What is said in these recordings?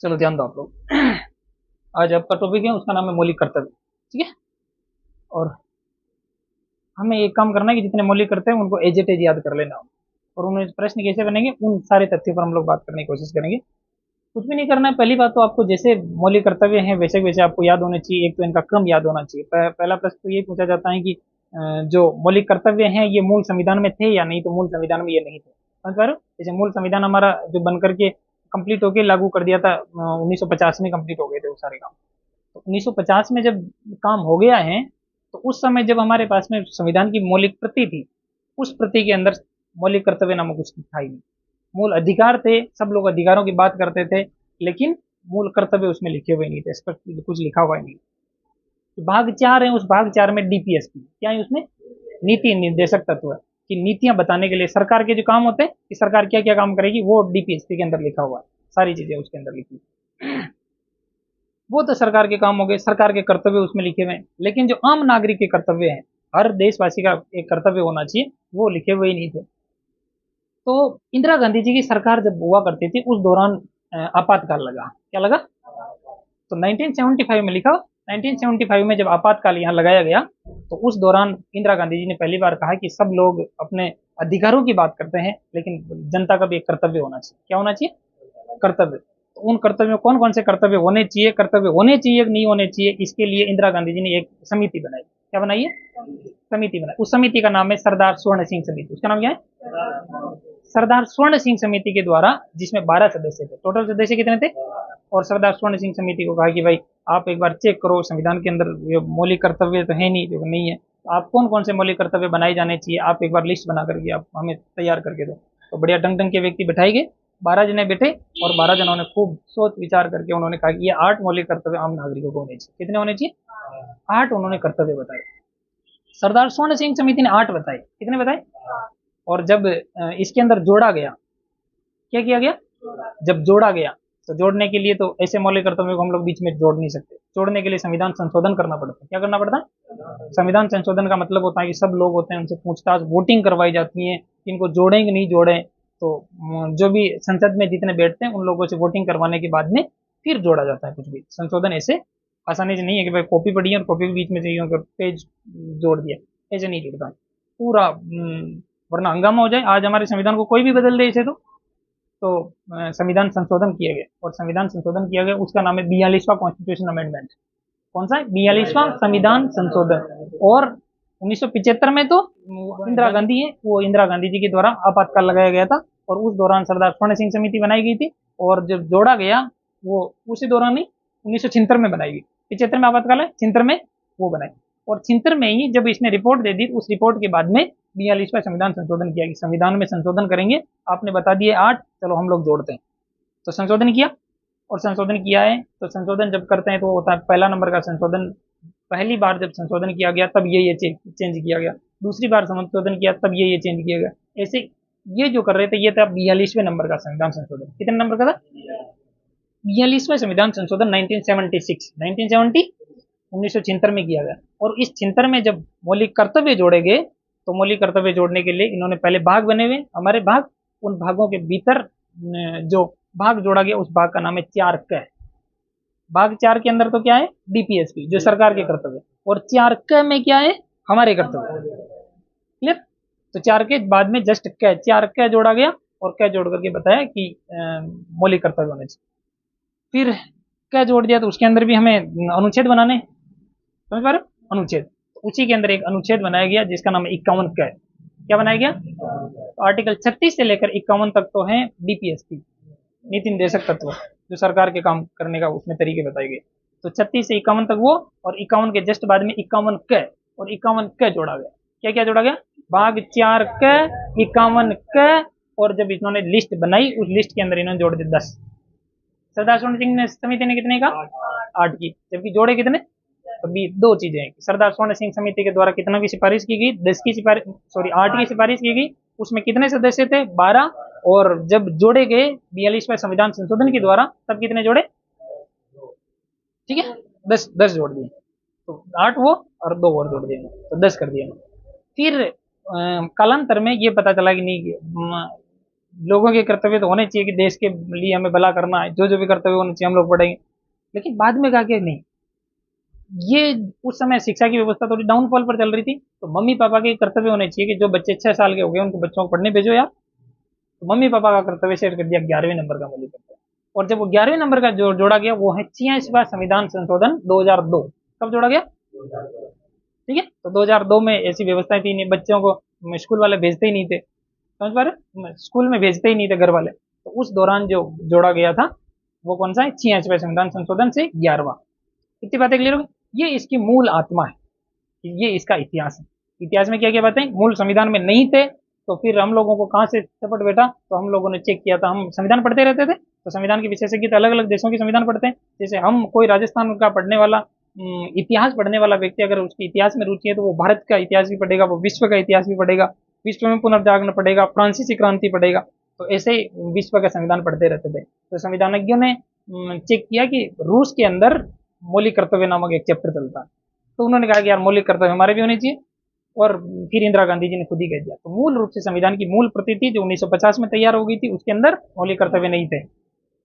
चलो ध्यान दो आप लोग। आज आपका टॉपिक है, उसका नाम है मौलिक कर्तव्य। ठीक है। और हमें एक काम करना है कि जितने मौलिक कर्तव्य हैं उनको एज इट इज याद कर लेना। और उनमें प्रश्न कैसे बनेंगे, उन सारे तथ्यों पर हम लोग बात करने की कोशिश करेंगे। कुछ भी नहीं करना है। पहली बात तो आपको जैसे मौलिक कर्तव्य हैं वैसे वैसे आपको याद होने चाहिए। एक तो इनका क्रम याद होना चाहिए। पहला प्रश्न तो ये पूछा जाता है कि जो मौलिक कर्तव्य हैं ये मूल संविधान में थे या नहीं, तो मूल संविधान में ये नहीं थे। समझ पा रहे हो? जैसे मूल संविधान हमारा जो बन करके कंप्लीट होके लागू कर दिया था, 1950 में कंप्लीट हो गए थे वो सारे काम। तो 1950 में जब काम हो गया है, तो उस समय जब हमारे पास में संविधान की मौलिक प्रति थी, उस प्रति के अंदर मौलिक कर्तव्य नामक कुछ था ही नहीं। मूल अधिकार थे, सब लोग अधिकारों की बात करते थे, लेकिन मूल कर्तव्य उसमें लिखे हुए नहीं थे। इस पर कुछ लिखा हुआ ही नहीं। भाग 4 है, उस भाग 4 में डीपीएसपी क्या है, उसमें नीति निर्देशक तत्व है कि नीतियां बताने के लिए सरकार के जो काम होते हैं कि सरकार क्या क्या काम करेगी, वो डीपीएसपी के अंदर लिखा हुआ है। सारी चीजें उसके अंदर लिखी। वो तो सरकार के काम हो गए, सरकार के कर्तव्य उसमें लिखे हुए हैं। लेकिन जो आम नागरिक के कर्तव्य हैं, हर देशवासी का एक कर्तव्य होना चाहिए, वो लिखे हुए ही नहीं थे। तो इंदिरा गांधी जी की सरकार जब हुआ करती थी, उस दौरान आपातकाल लगा। क्या लगा? तो 1975 में लिखा। 1975 में जब आपातकाल यहाँ लगाया गया, तो उस दौरान इंदिरा गांधी जी ने पहली बार कहा कि सब लोग अपने अधिकारों की बात करते हैं, लेकिन जनता का भी एक कर्तव्य होना चाहिए। क्या होना चाहिए? कर्तव्य। तो उन कर्तव्यों, कौन कौन से कर्तव्य होने चाहिए, कर्तव्य होने चाहिए कि नहीं होने चाहिए, इसके लिए इंदिरा गांधी जी ने एक समिति बनाई। क्या बनाई है? समिति बनाई। उस समिति का नाम है सरदार स्वर्ण सिंह समिति। उसका नाम क्या है? सरदार स्वर्ण सिंह समिति के द्वारा, जिसमें 12 सदस्य थे। टोटल सदस्य कितने थे? और सरदार स्वर्ण सिंह समिति को कहा कि भाई आप एक बार चेक करो, संविधान के अंदर ये मौलिक कर्तव्य तो है नहीं, जो नहीं है, तो आप कौन कौन से मौलिक कर्तव्य बनाए जाने चाहिए, आप एक बार लिस्ट बना करके आप हमें तैयार करके दो। तो बढ़िया ढंग ढंग के व्यक्ति बैठाए गए, 12 जने बैठे, और 12 जनों ने खूब सोच विचार करके उन्होंने कहा कि ये 8 मौलिक कर्तव्य आम नागरिकों को होने चाहिए। कितने होने चाहिए? 8 उन्होंने कर्तव्य बताए। सरदार स्वर्ण सिंह समिति ने 8 बताए। कितने बताए? और जब इसके अंदर जोड़ा गया, क्या किया गया? जब जोड़ा गया, तो जोड़ने के लिए तो ऐसे मौलिक कर्तव्यों को हम लोग बीच में जोड़ नहीं सकते। जोड़ने के लिए संविधान संशोधन करना पड़ता है। क्या करना पड़ता है? संविधान संशोधन का मतलब होता है कि सब लोग होते हैं, उनसे पूछताछ, वोटिंग करवाई जाती है कि इनको जोड़ें कि नहीं जोड़ें। तो जो भी संसद में जितने बैठते हैं उन लोगों से वोटिंग करवाने के बाद में फिर जोड़ा जाता है। कुछ भी संशोधन ऐसे आसानी से नहीं है कि भाई कॉपी पढ़ी है और कॉपी के बीच में चाहिए पेज जोड़ दिया, ऐसे नहीं जुड़ता पूरा। वरना हंगामा हो जाए। आज हमारे संविधान को कोई भी बदल दे इसे तो संविधान संशोधन किया गया। और संविधान संशोधन किया गया, उसका नाम है 42वां कॉन्स्टिट्यूशन अमेंडमेंट। कौन सा है? 42वां संविधान संशोधन। और 1975 में तो इंदिरा गांधी है, वो इंदिरा गांधी जी के द्वारा आपातकाल लगाया गया था, और उस दौरान सरदार स्वर्ण सिंह समिति बनाई गई थी। और जब जोड़ा गया, वो उसी दौरान ही 1976 में बनाई गई। 75 में आपातकाल है, 76 में वो बनाई। और 76 में ही जब इसने रिपोर्ट दे दी, उस रिपोर्ट के बाद में 42वां संविधान संशोधन किया कि संविधान में संशोधन करेंगे। आपने बता दिए 8, चलो हम लोग जोड़ते हैं। तो संशोधन किया। और संशोधन किया है, तो संशोधन जब करते हैं तो होता है पहला नंबर का संशोधन। पहली बार जब संशोधन किया गया तब ये चेंज किया गया। दूसरी बार संशोधन किया तब ये चेंज किया गया। ऐसे ये जो कर रहे थे, ये था 42वें नंबर का संविधान संशोधन। कितने नंबर का था? 42वें संविधान संशोधन 1976, 1976 में किया गया। और इस 76 में जब मौलिक कर्तव्य जोड़े गए, तो मौलिक कर्तव्य जोड़ने के लिए इन्होंने पहले भाग बने हुए, हमारे भाग, उन भागों के भीतर जो भाग जोड़ा गया, उस भाग का नाम है 4 क। भाग 4 के अंदर तो क्या है? डीपीएसपी, जो सरकार के कर्तव्य। और 4 क में क्या है? हमारे कर्तव्य। क्लियर? तो 4 के बाद में जस्ट क, 4 क जोड़ा गया, और क जोड़ करके बताया कि मौलिक कर्तव्य होने चाहिए। फिर क्या जोड़ दिया, तो उसके अंदर भी हमें अनुच्छेद बनाने। समझ पा रहे हो? अनुच्छेद। तो उसी के अंदर एक अनुच्छेद बनाया गया जिसका नाम है 51 क। क्या बनाया गया? तो आर्टिकल 36 से लेकर 51 तक तो है डीपीएसपी, नीति निर्देशक तत्व, जो सरकार के काम करने का उसमें तरीके बताए गए। तो 36 से 51 तक वो, और 51 के जस्ट बाद में 51 क, और 51 क जोड़ा गया। क्या क्या जोड़ा गया? भाग 4 क, 51 क, और जब इन्होंने लिस्ट बनाई, उस लिस्ट के अंदर इन्होंने जोड़ दिया 10। सरदार स्वर्ण सिंह समिति ने कितने का? 8 की। जबकि जोड़े कितने? अभी दो चीजें हैं। सरदार स्वर्ण सिंह समिति के द्वारा कितना की सिफारिश की गई? 10 की सिफारिश, सॉरी 8 की सिफारिश की गई। उसमें कितने सदस्य थे? 12। और जब जोड़े गए 42वें संविधान संशोधन के द्वारा, तब कितने जोड़े? ठीक है, 10 जोड़ दिए। तो 8 वो और 2 और जोड़ दिए, तो 10 कर दिया। फिर कालांतर में ये पता चला कि नहीं, लोगों के कर्तव्य तो होने चाहिए कि देश के लिए हमें भला करना है, जो जो भी कर्तव्य होने चाहिए हम लोग पढ़ेंगे। लेकिन बाद में कहा कि नहीं, ये उस समय शिक्षा की व्यवस्था थोड़ी डाउनफॉल पर चल रही थी, तो मम्मी पापा के कर्तव्य होने चाहिए कि जो बच्चे 6 साल के हो गए उनको बच्चों को पढ़ने भेजो यार। तो मम्मी पापा का कर्तव्य शेयर कर दिया 11वें नंबर का मूल्य कर्तव्य। और जब वो 11वें नंबर का जो जोड़ा गया वो है 86वां संविधान संशोधन 2002। कब जोड़ा गया? ठीक है, तो 2002 में ऐसी व्यवस्थाएं थी, नहीं बच्चों को स्कूल वाले भेजते ही नहीं थे, समझ पा रहे, स्कूल में भेजते ही नहीं थे घर वाले। तो उस दौरान जो जोड़ा गया था वो कौन सा है? 86वां संविधान संशोधन से 11वां। इतनी बातें क्लियर हो गई? ये इसकी मूल आत्मा है, ये इसका इतिहास है। इतिहास में क्या क्या बातें मूल संविधान में नहीं थे, तो फिर हम लोगों को कहाँ से चपट बैठा? तो हम लोगों ने चेक किया था, हम संविधान पढ़ते रहते थे, तो संविधान के विशेषज्ञ अलग अलग देशों के संविधान पढ़ते हैं। जैसे हम कोई राजस्थान का पढ़ने वाला, इतिहास पढ़ने वाला व्यक्ति अगर उसकी इतिहास में रुचि है तो वो भारत का इतिहास भी पढ़ेगा, वो विश्व का इतिहास भी पढ़ेगा, विश्व में पुनर्जागरण पढ़ेगा, फ्रांसीसी क्रांति पढ़ेगा। तो ऐसे ही विश्व का संविधान पढ़ते रहते थे। तो संविधानज्ञों ने चेक किया कि रूस के अंदर मौलिक कर्तव्य नामक एक चैप्टर चलता है, तो उन्होंने कहा कि यार मौलिक कर्तव्य हमारे भी होने चाहिए, और फिर इंदिरा गांधी जी ने खुद ही कह दिया। तो मूल रूप से संविधान की मूल प्रति थी जो 1950 में तैयार हो गई थी, उसके अंदर मौलिक कर्तव्य नहीं थे।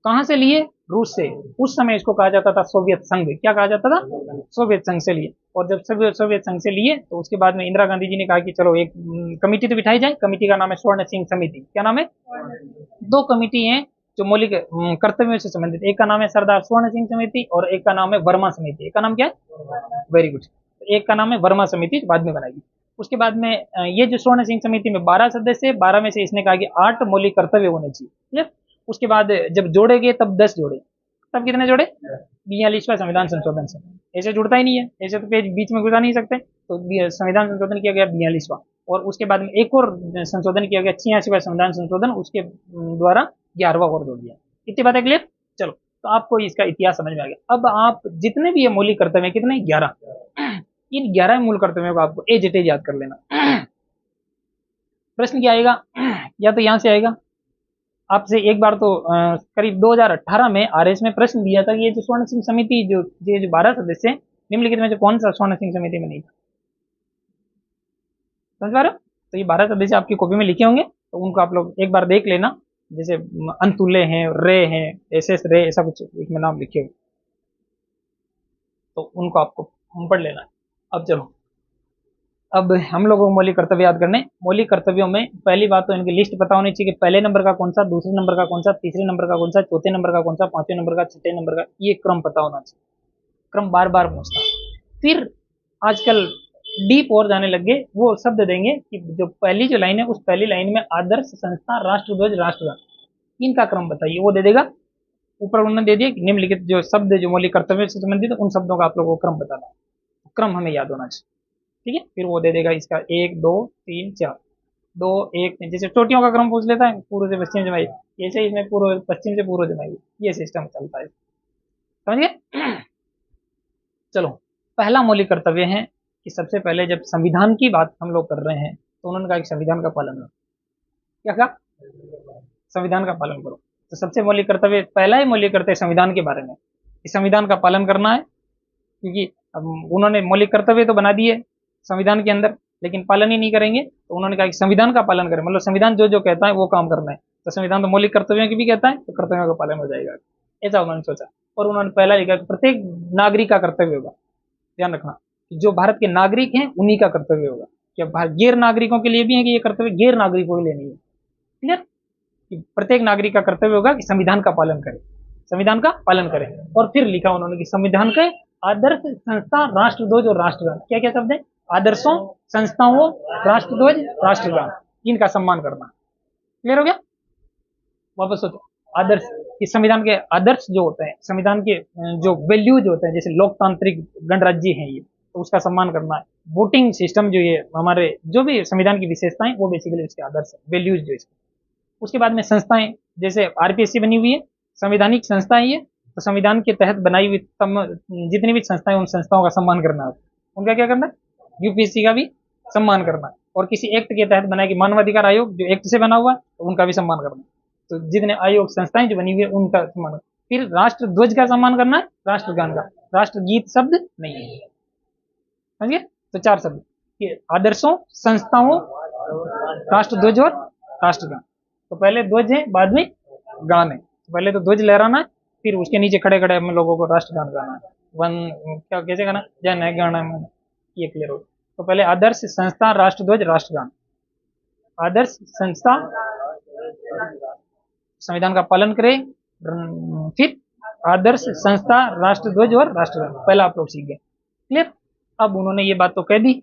कहां से लिए? रूस से। उस समय इसको कहा जाता था सोवियत संघ। क्या कहा जाता था? सोवियत संघ से लिए। और जब सोवियत संघ से लिए तो उसके बाद में इंदिरा गांधी जी ने कहा कि चलो एक कमेटी तो बिठाई जाए। कमेटी का नाम है स्वर्ण सिंह समिति। क्या नाम है? दो कमेटी है जो मौलिक कर्तव्यों से संबंधित। एक का नाम है सरदार स्वर्ण सिंह समिति और एक का नाम है वर्मा समिति। एक का नाम क्या है? Very good. एक का नाम है वर्मा समिति, बाद में बनाएगी। उसके बाद में ये जो स्वर्ण सिंह समिति में 12 सदस्य, 12 में से इसने कहा कि 8 मौलिक कर्तव्य होने चाहिए। उसके बाद जब जोड़े गए तब 10 जोड़े। तब कितने जोड़े? 42वां संविधान संशोधन से। ऐसे जुड़ता ही नहीं है, ऐसे तो पेज बीच में घुसा नहीं सकते। तो संविधान संशोधन किया गया 42वां, और उसके बाद में एक और संशोधन किया गया 86वां संविधान संशोधन, उसके द्वारा 11वां और जोड़ दिया। इतनी बातें क्लियर? चलो, तो आपको इसका इतिहास समझ में आ गया। अब आप जितने भी ये मौलिक कर्तव्य कितने? 11। इन 11 मूल कर्तव्यों को आपको एज इट इज याद कर लेना। प्रश्न क्या आएगा? या तो यहां से आएगा आपसे एक बार, तो करीब 2018 में आरएस में प्रश्न दिया था कि ये जो स्वर्ण सिंह समिति जो 12 सदस्य निम्नलिखित में से कौन सा स्वर्ण सिंह समिति में नहीं था? समझ पा रहे हो? तो ये 12 सदस्य आपकी कॉपी में लिखे होंगे, तो उनको आप लोग एक बार देख लेना। जैसे अंतुले हैं, रे हैं, एस एस रे, ऐसा कुछ इसमें नाम लिखे हुए, तो उनको आपको पढ़ लेना है। अब चलो, अब हम लोगों को मौलिक कर्तव्य याद करने। मौलिक कर्तव्यों में पहली बात तो इनकी लिस्ट पता होनी चाहिए कि पहले नंबर का कौन सा, दूसरे नंबर का कौन सा, तीसरे नंबर का कौन सा, चौथे नंबर का कौन सा, पांचवें नंबर का, छठे नंबर का, ये क्रम पता होना चाहिए। क्रम बार बार पूछता। फिर आजकल डीप और जाने लग गए, वो शब्द देंगे कि जो पहली जो लाइन है उस पहली लाइन में आदर्श संस्था, राष्ट्रध्वज, राष्ट्रगान, इनका क्रम बताइए। वो दे देगा ऊपर, उन्होंने दे दिया निम्नलिखित जो शब्द जो मौलिक कर्तव्य से संबंधित है उन शब्दों का आप लोगों को क्रम बताना है। क्रम हमें याद होना चाहिए, ठीक है। फिर वो दे देगा इसका 1 2 3 4, 2 1 3, जैसे चोटियों का क्रम पूछ लेता है पूर्व से पश्चिम जमाई, ऐसे इसमें पूर्व पश्चिम से पूर्व जमाई, ये सिस्टम चलता है, समझ गए। चलो, पहला मौलिक कर्तव्य है कि सबसे पहले जब संविधान की बात हम लोग कर रहे हैं तो उन्होंने कहा कि संविधान का पालन करो। क्या कहा? संविधान का पालन करो। तो सबसे मौलिक कर्तव्य, पहला ही मौलिक कर्तव्य संविधान के बारे में, कि संविधान का पालन करना है। क्योंकि उन्होंने मौलिक कर्तव्य तो बना दिए संविधान के अंदर, लेकिन पालन ही नहीं करेंगे, तो उन्होंने कहा कि संविधान का पालन करें, मतलब संविधान जो जो कहता है वो काम करना है। तो संविधान तो मौलिक कर्तव्यों की भी कहता है, तो कर्तव्यों का पालन हो जाएगा, ऐसा उन्होंने सोचा। और उन्होंने पहला लिखा कि प्रत्येक नागरिक का कर्तव्य होगा, ध्यान रखना, जो भारत के नागरिक हैं उन्हीं का कर्तव्य होगा। क्या गैर नागरिकों के लिए भी है कि ये कर्तव्य गैर नागरिकों के लिए नहीं है? क्लियर? कि प्रत्येक नागरिक का कर्तव्य होगा कि संविधान का पालन करें, संविधान का पालन करें। और फिर लिखा उन्होंने कि संविधान के आदर्श संस्था, राष्ट्रध्वज और राष्ट्रगान, क्या क्या शब्द है? आदर्शों, संस्थाओं, राष्ट्रध्वज, राष्ट्रगान, इनका सम्मान करना। क्लियर हो गया? वापस सोचो, आदर्श, इस संविधान के आदर्श जो होते हैं, संविधान के जो वैल्यूज होते हैं, जैसे लोकतांत्रिक गणराज्य है ये, तो उसका सम्मान करना है। वोटिंग सिस्टम जो ये हमारे जो भी संविधान की विशेषताएं, वो बेसिकली उसके आदर्श है, वैल्यूज जो इसके। उसके बाद में संस्थाएं, जैसे आरपीएससी बनी हुई है, संवैधानिक संस्था है ये, तो संविधान के तहत बनाई हुई जितनी भी संस्थाएं, उन संस्थाओं का सम्मान करना है। उनका क्या करना है? यूपीएससी का भी सम्मान करना है। और किसी एक्ट के तहत बनाया कि मानवाधिकार आयोग जो एक्ट से बना हुआ है, तो उनका भी सम्मान करना है। तो जितने आयोग संस्थाएं जो बनी हुई है उनका सम्मान। फिर राष्ट्र ध्वज का सम्मान करना है, राष्ट्रगान का, राष्ट्रगीत शब्द नहीं है, समझिए। तो 4 शब्द, आदर्शों, संस्थाओं, राष्ट्र ध्वज और राष्ट्रगान। तो पहले ध्वज है, बाद में गान है। तो पहले तो ध्वज लहराना है, फिर उसके नीचे खड़े खड़े हम लोगों को राष्ट्रगान गाना है। वन क्या कैसे गाना, जय नय गाना है, ये क्लियर हो। तो पहले आदर्श संस्था राष्ट्रध्वज राष्ट्रगान। आदर्श संस्था संविधान का पालन करे, फिर आदर्श संस्था राष्ट्रध्वज और राष्ट्रगान, पहला आप लोग सीख गए, क्लियर। अब उन्होंने ये बात तो कह दी,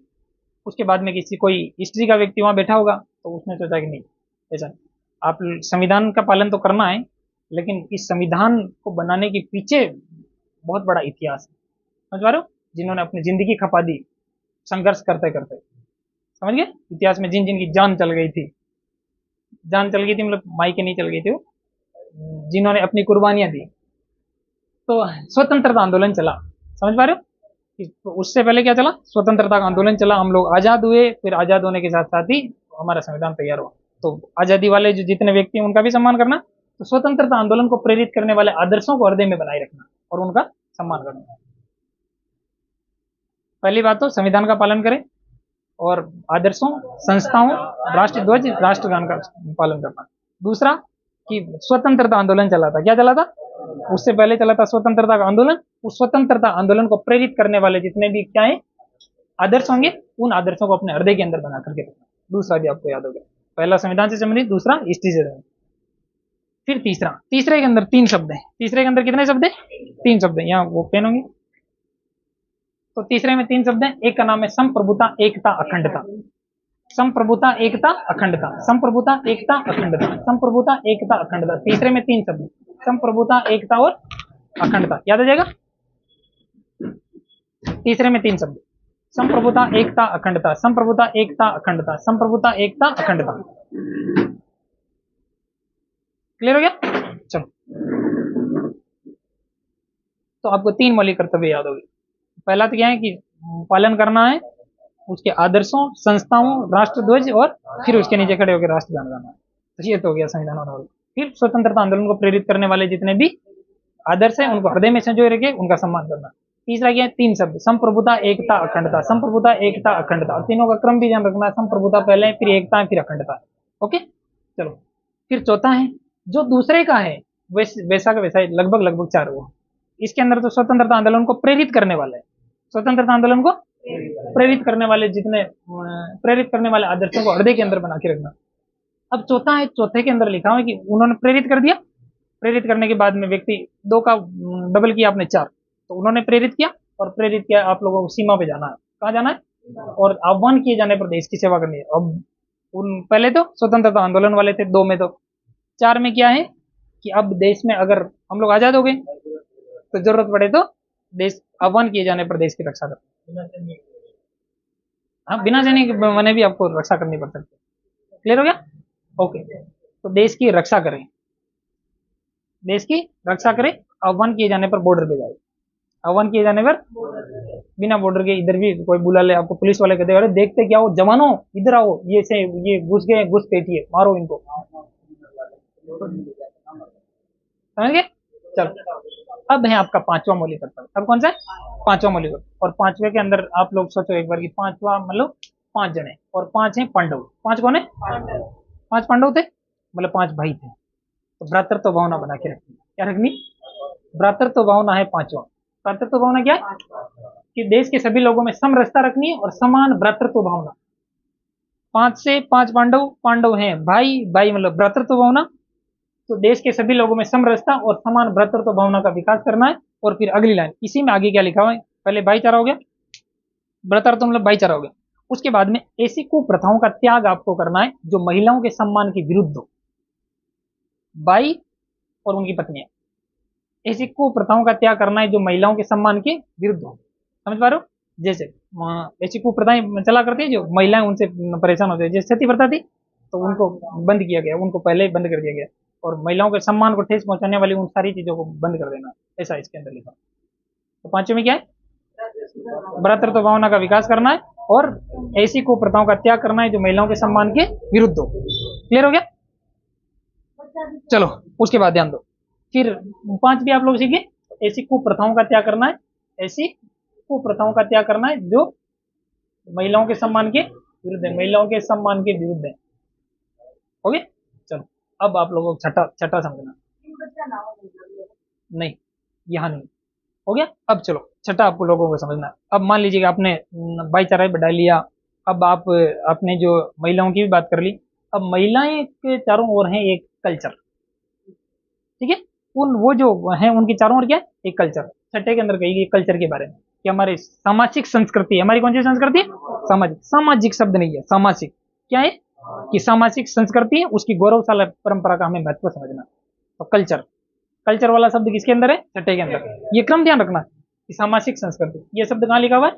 उसके बाद में किसी कोई हिस्ट्री का व्यक्ति वहां बैठा होगा तो उसने सोचा कि नहीं, ऐसा आप संविधान का पालन तो करना है, लेकिन इस संविधान को बनाने के पीछे बहुत बड़ा इतिहास है, समझ पा रहे हो, जिन्होंने अपनी जिंदगी खपा दी संघर्ष करते करते, समझ गए। इतिहास में जिन जिन की जान चल गई थी, जान चल गई थी मतलब मायके नहीं चल गई थी, जिन्होंने अपनी कुर्बानियां दी। तो स्वतंत्रता आंदोलन चला, समझ पा रहे हो। तो उससे पहले क्या चला, स्वतंत्रता का आंदोलन चला, हम लोग आजाद हुए, फिर आजाद होने के साथ साथ ही हमारा संविधान तैयार हुआ। तो आजादी वाले जो जितने व्यक्ति हैं उनका भी सम्मान करना, तो स्वतंत्रता आंदोलन को प्रेरित करने वाले आदर्शों को हृदय में बनाए रखना और उनका सम्मान करना। पहली बात तो संविधान का पालन करें और आदर्शों, संस्थाओं, राष्ट्रध्वज, राष्ट्रगान का पालन करना। दूसरा कि स्वतंत्रता आंदोलन चला था, क्या चला था, उससे पहले चला था स्वतंत्रता का आंदोलन। उस स्वतंत्रता आंदोलन को प्रेरित करने वाले जितने भी क्या है आदर्श होंगे, उन आदर्शों को अपने हृदय के अंदर बना करके रखना। दूसरा भी आपको याद हो गया, पहला संविधान से संबंधित, दूसरा हिस्ट्री से संबंधित, फिर तीसरा, तीसरे के अंदर 3 शब्द है। तीसरे के अंदर कितने शब्द है, 3 शब्द है, यहाँ वो पेन होंगे। तो तीसरे में 3 शब्द है, एक का नाम है संप्रभुता, एकता, अखंडता। संप्रभुता, एकता, अखंडता, संप्रभुता, एकता, अखंडता, संप्रभुता, एकता, अखंडता। तीसरे में 3 शब्द, संप्रभुता, एकता और अखंडता, याद आ जाएगा। तीसरे में 3 शब्द, संप्रभुता, एकता, अखंडता, संप्रभुता, एकता, अखंडता, संप्रभुता, एकता, अखंडता। क्लियर हो गया, चलो। तो आपको 3 मौलिक कर्तव्य याद होगी। पहला तो क्या है कि पालन करना है उसके आदर्शों, संस्थाओं, राष्ट्रध्वज, और फिर उसके नीचे खड़े होकर राष्ट्रगान गाना है। तो ये तो हो गया संविधान होने वाला। फिर स्वतंत्रता आंदोलन को प्रेरित करने वाले जितने भी आदर्श है उनको हृदय में संजोए रखे, उनका सम्मान करना। तीसरा क्या है, 3 शब्द, संप्रभुता, एकता, अखंडता, संप्रभुता, एकता, अखंडता, और तीनों का क्रम भी ध्यान रखना है, संप्रभुता पहले, फिर एकता, फिर अखंडता। ओके, चलो। फिर चौथा है जो दूसरे का है वैसा का वैसा लगभग लगभग 4 हुआ। इसके अंदर तो स्वतंत्रता आंदोलन को प्रेरित करने वाले, स्वतंत्रता आंदोलन को प्रेरित करने वाले जितने प्रेरित करने वाले आदर्शों को हृदय के अंदर बना के रखना। अब चौथा है, चौथे के अंदर लिखा है कि उन्होंने प्रेरित कर दिया, प्रेरित करने के बाद में व्यक्ति 2 का डबल किया आपने 4, तो उन्होंने प्रेरित किया, और प्रेरित किया आप लोगों को सीमा पे जाना है, कहाँ जाना है, और आह्वान किए जाने पर देश की सेवा करनी है। अब उन पहले तो स्वतंत्रता आंदोलन वाले थे 2 में, तो 4 में क्या है कि अब देश में अगर हम लोग आजाद हो गए तो जरूरत पड़े तो देश आह्वान किए जाने पर देश की रक्षा कर, हाँ बिना सैनिक बने भी आपको रक्षा करनी पड़ सकती है। क्लियर हो गया, ओके। तो देश की रक्षा करें, देश की रक्षा करें, आह्वान किए जाने पर बॉर्डर पे जाए, आह्वान किए जाने पर बिना बॉर्डर के इधर भी कोई बुला ले आपको, पुलिस वाले कहते हैं देखते क्या हो जवानों इधर आओ, ये से ये घुस गए, घुस पेटिए, मारो इनको, समझ गए। चलो, अब है आपका 5वां मौलिक कर्तव्य। अब कौन सा है, 5वां मौलिक कर्तव्य। और 5वें के अंदर आप लोग सोचो एक बार कि 5वां मतलब 5 जने और 5 हैं पांडव। 5 कौन है, 5 पांडव थे, मतलब 5 भाई थे। तो भ्रातृत्व भावना बना के रखनी, क्या रखनी, भ्रातृत्व भावना है 5वां। भ्रातृत्व भावना क्या है कि देश के सभी लोगों में समरसता रखनी है और समान भ्रातृत्व भावना। 5 से 5 पांडव, पांडव हैं भाई, भाई मतलब भ्रातृत्व भावना। तो देश के सभी लोगों में समरसता और समान भ्रातृत्व भावना का विकास करना है। और फिर अगली लाइन इसी में आगे क्या लिखा हुआ है, पहले भाईचारा हो गया, भ्रातृत्व मतलब भाईचारा हो गया। उसके बाद में ऐसी कुप्रथाओं का त्याग आपको करना है जो महिलाओं के सम्मान के विरुद्ध हो, भाई और उनकी पत्नियां, ऐसी कुप्रथाओं का त्याग करना है जो महिलाओं के सम्मान के विरुद्ध हो। समझ पा रहे हो, जैसे ऐसी कुप्रथाएं चला करती है जो महिलाएं उनसे परेशान होती है, जैसे सती प्रथा थी तो उनको बंद किया गया, उनको पहले ही बंद कर दिया गया, और महिलाओं के सम्मान को ठेस पहुंचाने वाली उन सारी चीजों को बंद कर देना, ऐसा इसके अंदर लिखा। तो 5वें में क्या है, भ्रातृत्व भावना का विकास करना है और ऐसी कुप्रथाओं का त्याग करना है जो महिलाओं के सम्मान के विरुद्ध हो। क्लियर हो गया, चलो उसके बाद ध्यान दो। फिर 5 भी आप लोग सीखे, ऐसी कुप्रथाओं का त्याग करना है, ऐसी कुप्रथाओं का त्याग करना है जो महिलाओं के सम्मान के विरुद्ध है, महिलाओं के सम्मान के विरुद्ध है। ओके, चलो अब आप लोगों को छठा छठा समझना। नहीं, यहाँ नहीं हो गया। अब चलो छठा आपको लोगों को समझना है। अब मान लीजिए कि आपने भाईचारा बढ़ा लिया। अब आप आपने जो महिलाओं की भी बात कर ली। अब महिलाएं के चारों ओर है एक कल्चर, ठीक है। उन वो जो है उनके चारों ओर क्या है, एक कल्चर। छठे के अंदर कही कल्चर के बारे में कि हमारी सामाजिक संस्कृति, हमारी कौन सी संस्कृति है, सामाजिक। सामाजिक शब्द नहीं है, सामाजिक क्या है कि सामाजिक संस्कृति है, उसकी गौरवशाली परंपरा का हमें महत्व समझना। तो कल्चर, कल्चर वाला शब्द किसके अंदर है, छठे के अंदर। ये क्रम ध्यान रखना कि सामाजिक संस्कृति, ये शब्द कहाँ लिखा हुआ है,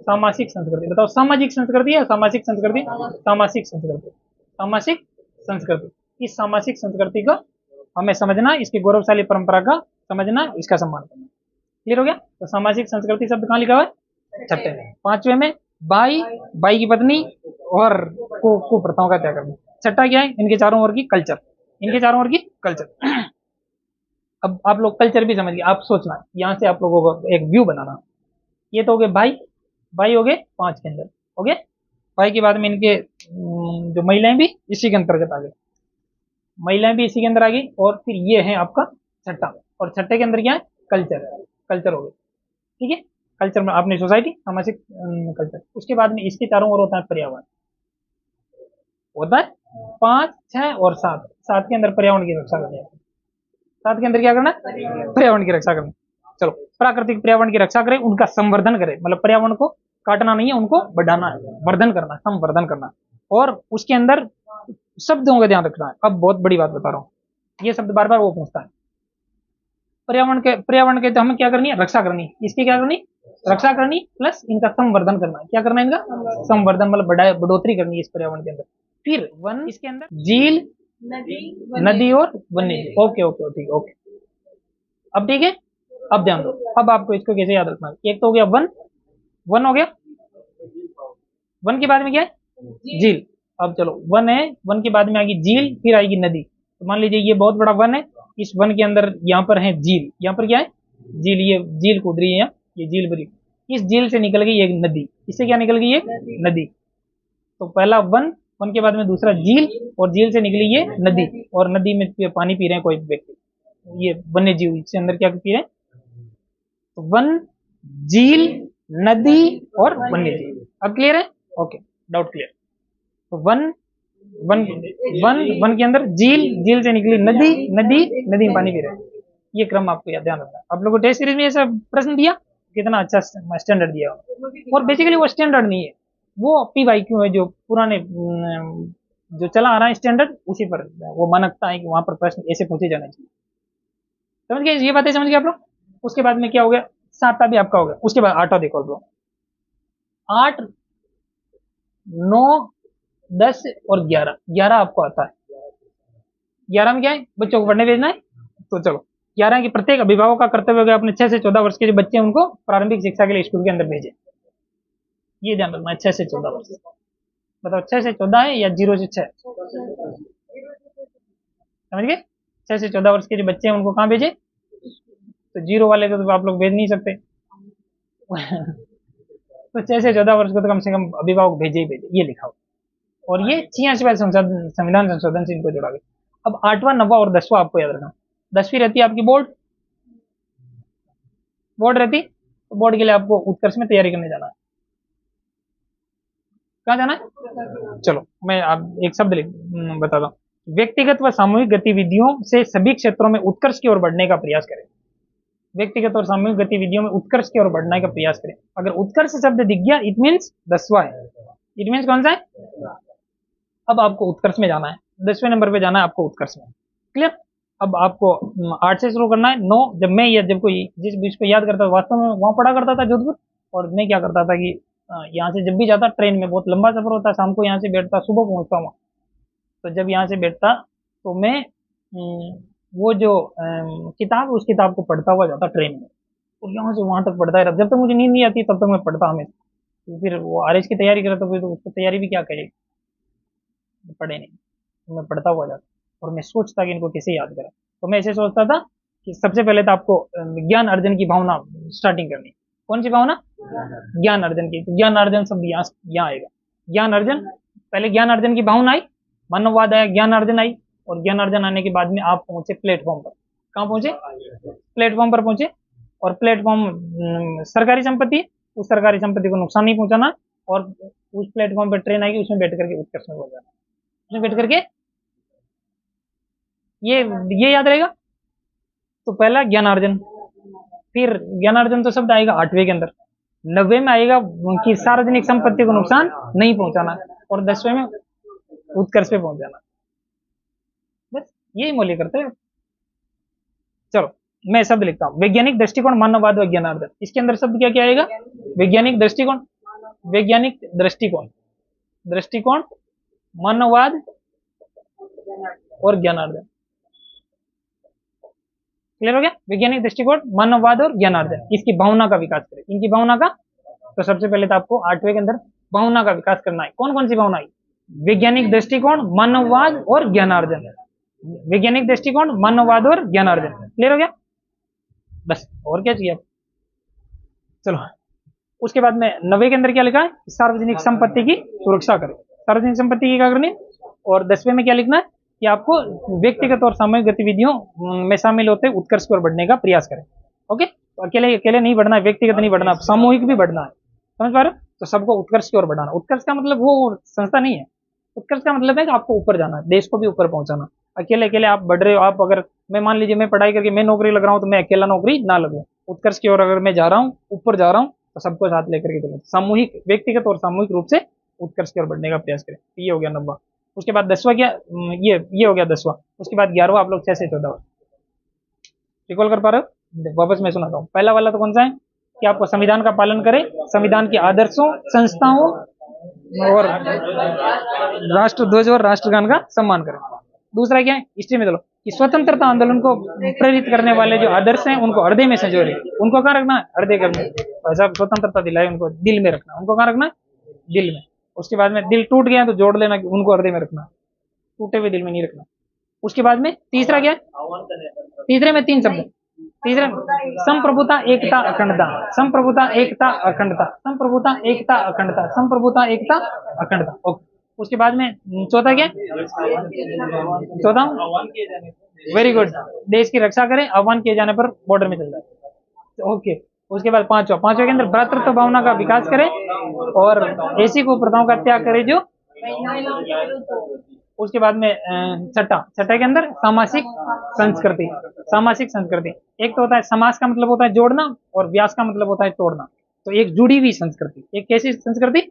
सामाजिक संस्कृति। बताओ सामाजिक संस्कृति या सामाजिक संस्कृति, सामाजिक संस्कृति, सामाजिक संस्कृति। इस सामाजिक संस्कृति को हमें समझना, इसकी गौरवशाली परंपरा का समझना, इसका सम्मान करना। क्लियर हो गया। तो सामाजिक संस्कृति शब्द कहाँ लिखा हुआ है, छठे में। पांचवे में भाई, भाई की पत्नी और कुप्रथाओं का त्याग करना। छठा क्या है, इनके चारों ओर की कल्चर, इनके चारों ओर की कल्चर। अब आप लोग कल्चर भी समझ गए। आप सोचना यहाँ से आप लोगों को एक व्यू बनाना। ये तो हो गए भाई, भाई हो गए पांच के अंदर, हो गए। भाई के बाद में इनके जो महिलाएं भी इसी के अंतर्गत आ गई, महिलाएं भी इसी के अंदर आ गई। और फिर ये है आपका छठा, और छठे के अंदर क्या है, कल्चर, कल्चर हो गए, ठीक है। कल्चर में आपने सोसाइटी, सामाजिक कल्चर। उसके बाद में इसके चारों ओर होता है पर्यावरण, होता है पांच, छह और सात। सात के अंदर पर्यावरण की रक्षा करनी है। सात के अंदर क्या करना है, पर्यावरण की रक्षा करनी। चलो, प्राकृतिक पर्यावरण की रक्षा करें, उनका संवर्धन करें, मतलब पर्यावरण को काटना नहीं है, उनको बढ़ाना है, वर्धन करना, संवर्धन करना। और उसके अंदर शब्दों का ध्यान रखना है। अब बहुत बड़ी बात बता रहा हूँ, ये शब्द बार बार वो पूछता है। पर्यावरण के तो हमें क्या करनी है, रक्षा करनी। इसकी क्या करनी, रक्षा करनी, प्लस इनका संवर्धन करना है। क्या करना है, इनका संवर्धन, मतलब बढ़ोतरी करनी है इस पर्यावरण के अंदर। फिर वन, इसके अंदर झील, नदी और वन्य जीव। ओके ओके ठीक है, ओके। अब ठीक है, अब ध्यान दो। अब आपको इसको कैसे याद रखना है। एक तो हो गया वन, वन हो गया। वन के बाद में क्या है, झील। अब चलो, वन है, वन के बाद में आएगी झील, फिर आएगी नदी। तो मान लीजिए ये बहुत बड़ा वन है, इस वन के अंदर यहाँ पर है झील, यहाँ पर क्या है, झील। ये झील कूद रही है यहाँ, ये झील भरी। इस झील से निकल गई एक नदी, इससे क्या निकल गई, ये नदी। तो पहला वन, वन के बाद में दूसरा झील, और झील से निकली ये नदी, और नदी में पानी पी रहे हैं कोई व्यक्ति, ये वन्य जीव इससे अंदर क्या पी रहे हैं। तो वन, झील, नदी और वन्य जीव। अब क्लियर है, ओके, डाउट क्लियर। तो वन, वन, वन, वन के अंदर झील, झील से निकली नदी, नदी, नदी में पानी पी रहे हैं। ये क्रम आपको ध्यान रखना है। आप लोगों को टेस्ट सीरीज में ऐसा प्रश्न दिया, कितना अच्छा स्टैंडर्ड दिया। और बेसिकली वो स्टैंडर्ड नहीं है, वो PYQ है, जो पुराने जो चला आ रहा है स्टैंडर्ड, उसी पर वो मानकता है कि वहां पर प्रश्न ऐसे पूछे जाने चाहिए। समझ गए, ये बातें समझ गए आप लोग। उसके बाद में क्या हो गया, सातवां भी आपका हो गया। उसके बाद आठवां देखो आप लोग, 8, 9, 10 और 11। 11 आपको आता है। 11 में क्या है, बच्चों को पढ़ने भेजना है। तो चलो, 11 की प्रत्येक अभिभावक का कर्तव्य हो गया अपने 6 से 14 वर्ष के जो बच्चे हैं उनको प्रारंभिक शिक्षा के लिए स्कूल के अंदर भेजे। ये ध्यान रखना है, 6 से 14 वर्ष। बताओ 6 से 14 है या 0 से 6, समझ गए। 6 से 14 वर्ष के जो बच्चे हैं उनको कहाँ भेजे, तो 0 वाले को तो आप लोग भेज नहीं सकते। तो 6 से 14 वर्ष को तो कम से कम अभिभावक भेजे ही भेजे, ये लिखा हो। और ये 86वां संविधान संशोधन से इनको जोड़ा गया। अब 8वां, 9वां और 10वां आपको याद रखना। 10वीं रहती है आपकी बोर्ड, बोर्ड रहती, तो बोर्ड के लिए आपको उत्कर्ष में तैयारी करने जाना है। कहाँ जाना है, चलो मैं आप एक शब्द बताता हूँ। व्यक्तिगत व सामूहिक गतिविधियों से सभी क्षेत्रों में उत्कर्ष की ओर बढ़ने का प्रयास करें। व्यक्तिगत और सामूहिक गतिविधियों में उत्कर्ष की ओर बढ़ने का प्रयास करें। अगर उत्कर्ष शब्द दिख गया, इट मीन्स 10वां है, इट मीन्स कौन सा है। अब आपको उत्कर्ष में जाना है, 10वें नंबर पे जाना है आपको उत्कर्ष में। क्लियर। अब आपको 8 से शुरू करना है। 9, जब मैं जब कोई जिस बीच को याद करता था, वास्तव में वहां पढ़ा करता था जोधपुर। और मैं क्या करता था कि यहाँ से जब भी जाता, ट्रेन में बहुत लंबा सफर होता, शाम को यहाँ से बैठता, सुबह पहुंचता हूँ। तो जब यहाँ से बैठता तो मैं वो जो किताब, उस किताब को पढ़ता हुआ जाता ट्रेन में, और यहाँ से वहां तक पढ़ता है। जब तक मुझे नींद नहीं आती तब तक मैं पढ़ता हमेशा। तो फिर वो RS की तैयारी करे, तो फिर उसको तैयारी भी क्या करेगी, पढ़े नहीं। तो मैं पढ़ता हुआ जाता और मैं सोचता कि इनको कैसे याद करें। तो मैं ऐसे सोचता था कि सबसे पहले तो आपको ज्ञान अर्जन की भावना स्टार्टिंग करनी। कौन सी भावना, ज्ञान अर्जन की। तो ज्ञान अर्जन शब्द यहाँ आएगा, ज्ञान अर्जन। पहले ज्ञान अर्जन की भावना आई, मानववाद आया, ज्ञान अर्जन आई, और ज्ञानार्जन आने के बाद में आप पहुंचे प्लेटफॉर्म पर। कहाँ पहुंचे? प्लेटफॉर्म पर पहुंचे। और प्लेटफॉर्म सरकारी संपत्ति है, उस सरकारी संपत्ति को नुकसान नहीं पहुंचाना, और उस प्लेटफॉर्म पर ट्रेन आएगी, उसमें बैठ करके उत्कर्ष में पहुंच जाना, उसमें बैठ करके ये याद रहेगा। तो पहला ज्ञानार्जन, फिर ज्ञानार्जन तो शब्द आएगा 8वें के अंदर, 90वें में आएगा कि सार्वजनिक संपत्ति को नुकसान नहीं पहुंचाना, और 10वें में उत्कर्ष पे पहुंच जाना। बस यही मौलिक करते हैं। चलो मैं शब्द लिखता हूं, वैज्ञानिक दृष्टिकोण, मानववाद व ज्ञानार्जन। इसके अंदर शब्द क्या क्या आएगा? वैज्ञानिक दृष्टिकोण, वैज्ञानिक दृष्टिकोण, दृष्टिकोण, मानववाद और ज्ञानार्जन। क्लियर हो गया? वैज्ञानिक दृष्टिकोण, मानववाद और ज्ञानार्जन, इसकी भावना का विकास करें, इनकी भावना का। तो सबसे पहले तो आपको 8वें के अंदर भावना का विकास करना है। कौन कौन सी भावना है? वैज्ञानिक दृष्टिकोण, मानववाद और ज्ञानार्जन। वैज्ञानिक दृष्टिकोण, मानववाद और ज्ञानार्जन। क्लियर हो गया? बस और क्या चाहिए? चलो उसके बाद में 90 के अंदर क्या लिखा है? सार्वजनिक संपत्ति की सुरक्षा करें, सार्वजनिक संपत्ति की क्या करनी। और 10वें में क्या लिखना है कि आपको व्यक्तिगत और सामूहिक गतिविधियों में शामिल होते उत्कर्ष की ओर बढ़ने का प्रयास करें। ओके, तो अकेले अकेले नहीं बढ़ना है, व्यक्तिगत नहीं बढ़ना, सामूहिक भी बढ़ना है। समझ पा रहे हो? तो सबको उत्कर्ष की ओर बढ़ाना। उत्कर्ष का मतलब वो संस्था नहीं है, उत्कर्ष का मतलब है कि आपको ऊपर जाना है, देश को भी ऊपर पहुंचाना। अकेले अकेले आप बढ़ रहे हो, आप अगर मैं मान लीजिए मैं पढ़ाई करके मैं नौकरी लग रहा हूँ, तो मैं अकेला नौकरी ना लगूं। उत्कर्ष की ओर अगर मैं जा रहा हूँ, ऊपर जा रहा हूँ, तो सबको साथ लेकर के चलो, सामूहिक, व्यक्तिगत और सामूहिक रूप से उत्कर्ष की ओर बढ़ने का प्रयास करें। ये हो गया 90। उसके बाद 10वां क्या? ये हो गया 10वां। उसके बाद 11वां आप लोग 6 से 14 रिकॉल कर पा रहे हो? वापस मैं सुनाता हूँ। पहला वाला तो कौन सा है कि आपको संविधान का पालन करें, संविधान के आदर्शों, संस्थाओं और राष्ट्र ध्वज और राष्ट्रगान का सम्मान करें। दूसरा क्या है? हिस्ट्री में चलो कि स्वतंत्रता आंदोलन को प्रेरित करने वाले जो आदर्श हैं उनको हृदय में संजोए। उनको कहाँ रखना है? हृदय करने। साहब स्वतंत्रता दिलाए, उनको दिल में रखना। उनको कहाँ रखना है? दिल में। उसके बाद में दिल टूट गया तो जोड़ लेना, कि उनको हृदय में रखना, टूटे हुए दिल में नहीं रखना। उसके बाद में तीसरा क्या है? तीसरे में 3 शब्द। तीसरे संप्रभुता, एकता, अखंडता, संप्रभुता, एकता, अखंडता, संप्रभुता, एकता, अखंडता, संप्रभुता, एकता, अखंडता। ओके। उसके बाद में चौथा क्या? चौथा वेरी गुड, देश की रक्षा करें, आह्वान किए जाने पर बॉर्डर में चल जाए। ओके। उसके बाद पांचवा के अंदर भ्रातृत्व भावना का विकास करें और ऐसी को प्रथाओं का त्याग करें जो। उसके बाद में छठा के अंदर सामाजिक संस्कृति, सामाजिक संस्कृति। एक तो होता है समाज का मतलब होता है जोड़ना, और व्यास का मतलब होता है तोड़ना। तो एक जुड़ी हुई संस्कृति, एक कैसी संस्कृति?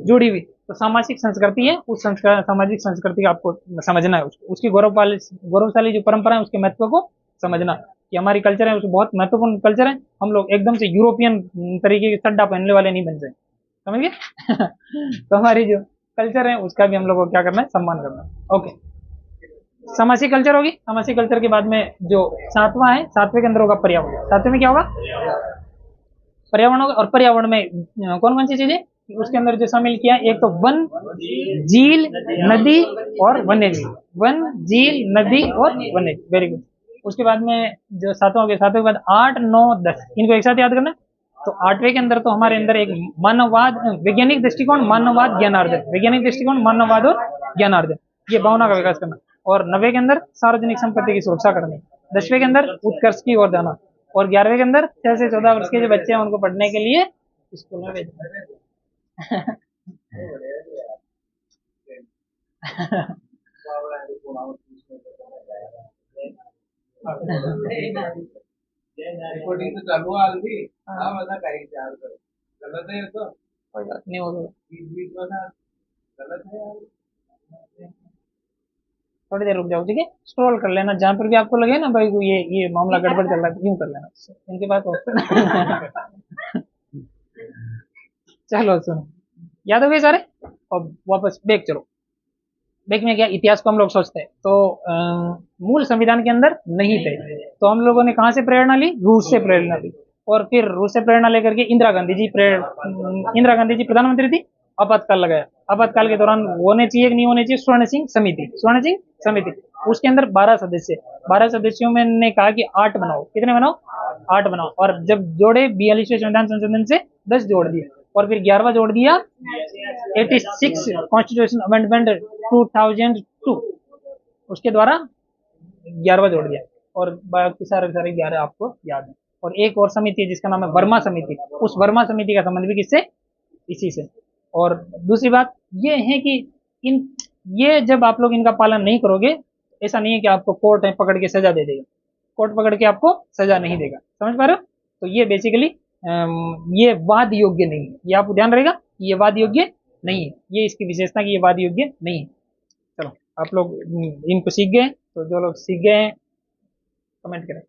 जुड़ी हुई। तो सामाजिक संस्कृति है, उस सामाजिक संस्कृति का आपको समझना है, उसकी गौरवशाली जो परंपरा है उसके महत्व को समझना कि हमारी कल्चर है, उसको बहुत महत्वपूर्ण कल्चर है। हम लोग एकदम से यूरोपियन तरीके के चड्डा पहनने वाले नहीं बन जाए, समझ गए? तो हमारी जो कल्चर है उसका भी हम लोग को क्या करना है? सम्मान करना है। ओके, सामाजिक कल्चर होगी। सामाजिक कल्चर के बाद में जो 7वां है, 7वें के अंदर होगा पर्यावरण। 7वें में क्या होगा? पर्यावरण होगा। और पर्यावरण में कौन कौन सी चीजें उसके अंदर जो शामिल किया? एक तो वन, झील, नदी और वन्य जीव। वन, झील, नदी और वन्य जीव। Very good. उसके बाद में जो 7वां हो गया, 7वें के बाद 8, 9, 10 इनको एक साथ याद करना। तो 8वें के अंदर तो हमारे अंदर एक मानववाद, वैज्ञानिक दृष्टिकोण, मानववाद, ज्ञानार्जन, वैज्ञानिक दृष्टिकोण, मानववाद और ज्ञानार्जन, ये भावना का विकास करना। और 90वें के अंदर सार्वजनिक संपत्ति की सुरक्षा करनी। 10वें के अंदर उत्कर्ष की ओर जाना। और 11वें के अंदर 6 से 14 वर्ष के जो बच्चे हैं उनको पढ़ने के लिए स्कूल में भेजना। रिकॉर्डिंग तो चालू है ऑलरेडी। हाँ बता काही चार कर गलत है तो कोई बात नहीं होगा। बीच में ना गलत है यार। थोड़ी देर रुक जाओ, ठीक है? स्क्रॉल कर लेना, जहां पर भी आपको लगे ना भाई ये मामला गड़बड़ चल रहा है, यूं कर लेना। इनके पास ऑप्शन। चलो सुनो, याद हो गए सारे? अब वापस बैक चलो। बैक में क्या? इतिहास को हम लोग सोचते हैं तो मूल संविधान के अंदर नहीं थे, तो हम लोगों ने कहाँ से प्रेरणा ली? रूस से प्रेरणा ली। और फिर रूस से प्रेरणा लेकर के इंदिरा गांधी जी प्रधानमंत्री थी, आपातकाल लगाया। आपातकाल के दौरान होने चाहिए कि नहीं होने चाहिए? स्वर्ण सिंह समिति। उसके अंदर 12 सदस्य, 12 सदस्यों में ने कहा कि 8 बनाओ। कितने बनाओ? 8 बनाओ। और जब जोड़े 42वें संविधान संशोधन से 10 जोड़ दिए, और फिर 11वां जोड़ दिया 86 कॉन्स्टिट्यूशन अमेंडमेंट 2002। उसके द्वारा 11वां जोड़ दिया, और बाकी सारे सारे 11 आपको याद है। और एक और समिति है जिसका नाम है वर्मा समिति, उस वर्मा समिति का संबंध भी किससे, इसी से। और दूसरी बात ये है कि इन ये जब आप लोग इनका पालन नहीं करोगे, ऐसा नहीं है कि आपको कोर्ट है पकड़ के सजा दे देगा, कोर्ट पकड़ के आपको सजा नहीं देगा, समझ पा रहे हो। तो ये बेसिकली ये वाद योग्य नहीं है, ये आपको ध्यान रहेगा, ये वाद योग्य नहीं है, ये इसकी विशेषता कि ये वाद योग्य नहीं है। चलो आप लोग इनको सीख गए, तो जो लोग सीख गए हैं कमेंट करें।